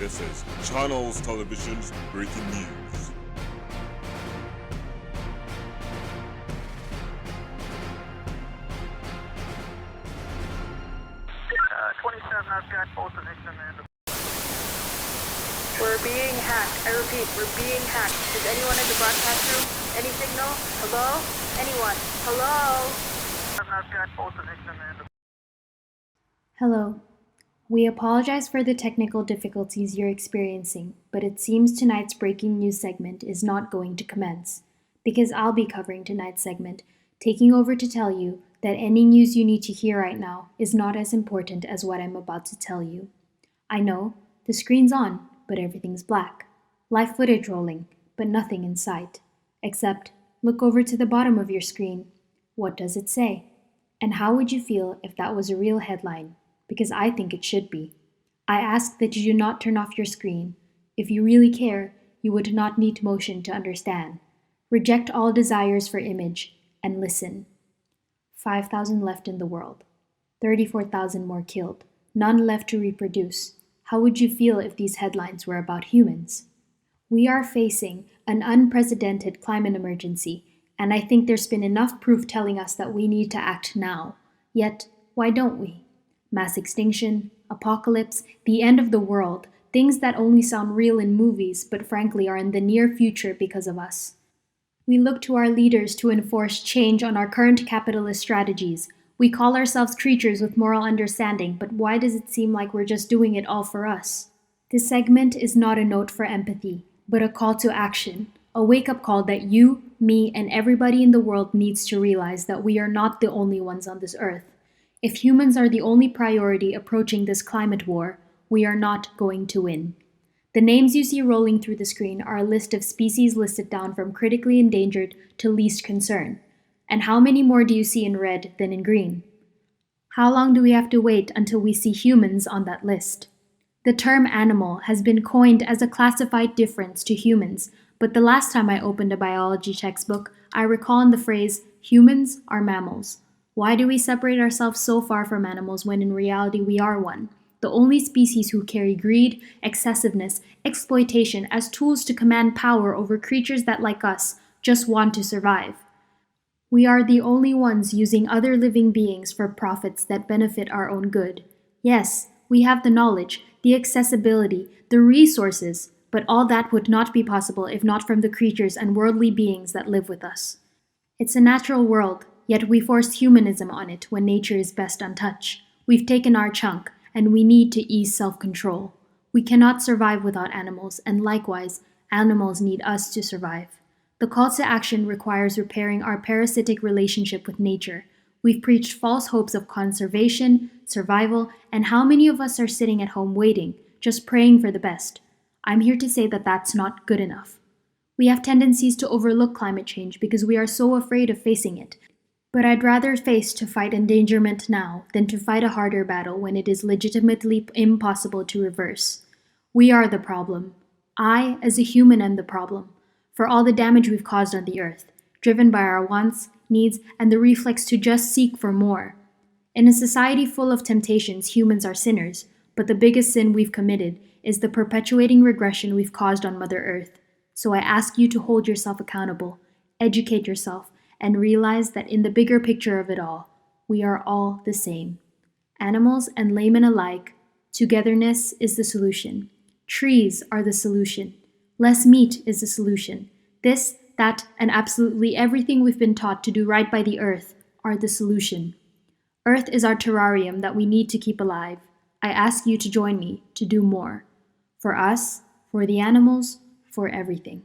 This is Channels Television's breaking news. I've got both of them in the... We're being hacked. I repeat, we're being hacked. Is anyone in the broadcast room? Any signal? Hello? Anyone? Hello? I've got both of them in the... Hello. We apologize for the technical difficulties you're experiencing, but it seems tonight's breaking news segment is not going to commence, because I'll be covering tonight's segment, taking over to tell you that any news you need to hear right now is not as important as what I'm about to tell you. I know, the screen's on, but everything's black. Live footage rolling, but nothing in sight. Except, look over to the bottom of your screen. What does it say? And how would you feel if that was a real headline? Because I think it should be. I ask that you do not turn off your screen. If you really care, you would not need motion to understand. Reject all desires for image, and listen. 5,000 left in the world. 34,000 more killed. None left to reproduce. How would you feel if these headlines were about humans? We are facing an unprecedented climate emergency, and I think there's been enough proof telling us that we need to act now. Yet, why don't we? Mass extinction, apocalypse, the end of the world, things that only sound real in movies, but frankly are in the near future because of us. We look to our leaders to enforce change on our current capitalist strategies. We call ourselves creatures with moral understanding, but why does it seem like we're just doing it all for us? This segment is not a note for empathy, but a call to action, a wake-up call that you, me, and everybody in the world needs to realize that we are not the only ones on this earth. If humans are the only priority approaching this climate war, we are not going to win. The names you see rolling through the screen are a list of species listed down from critically endangered to least concern. And how many more do you see in red than in green? How long do we have to wait until we see humans on that list? The term animal has been coined as a classified difference to humans, but the last time I opened a biology textbook, I recall in the phrase, humans are mammals. Why do we separate ourselves so far from animals when in reality we are one? The only species who carry greed, excessiveness, exploitation as tools to command power over creatures that, like us, just want to survive. We are the only ones using other living beings for profits that benefit our own good. Yes, we have the knowledge, the accessibility, the resources, but all that would not be possible if not from the creatures and worldly beings that live with us. It's a natural world, yet we forced humanism on it when nature is best untouched. We've taken our chunk, and we need to ease self-control. We cannot survive without animals, and likewise, animals need us to survive. The call to action requires repairing our parasitic relationship with nature. We've preached false hopes of conservation, survival, and how many of us are sitting at home waiting, just praying for the best? I'm here to say that that's not good enough. We have tendencies to overlook climate change because we are so afraid of facing it. But I'd rather face to fight endangerment now than to fight a harder battle when it is legitimately impossible to reverse. We are the problem. I, as a human, am the problem. For all the damage we've caused on the earth, driven by our wants, needs, and the reflex to just seek for more. In a society full of temptations, humans are sinners, but the biggest sin we've committed is the perpetuating regression we've caused on Mother Earth. So I ask you to hold yourself accountable, educate yourself, and realize that in the bigger picture of it all, we are all the same. Animals and laymen alike, togetherness is the solution. Trees are the solution. Less meat is the solution. This, that, and absolutely everything we've been taught to do right by the earth are the solution. Earth is our terrarium that we need to keep alive. I ask you to join me to do more. For us, for the animals, for everything.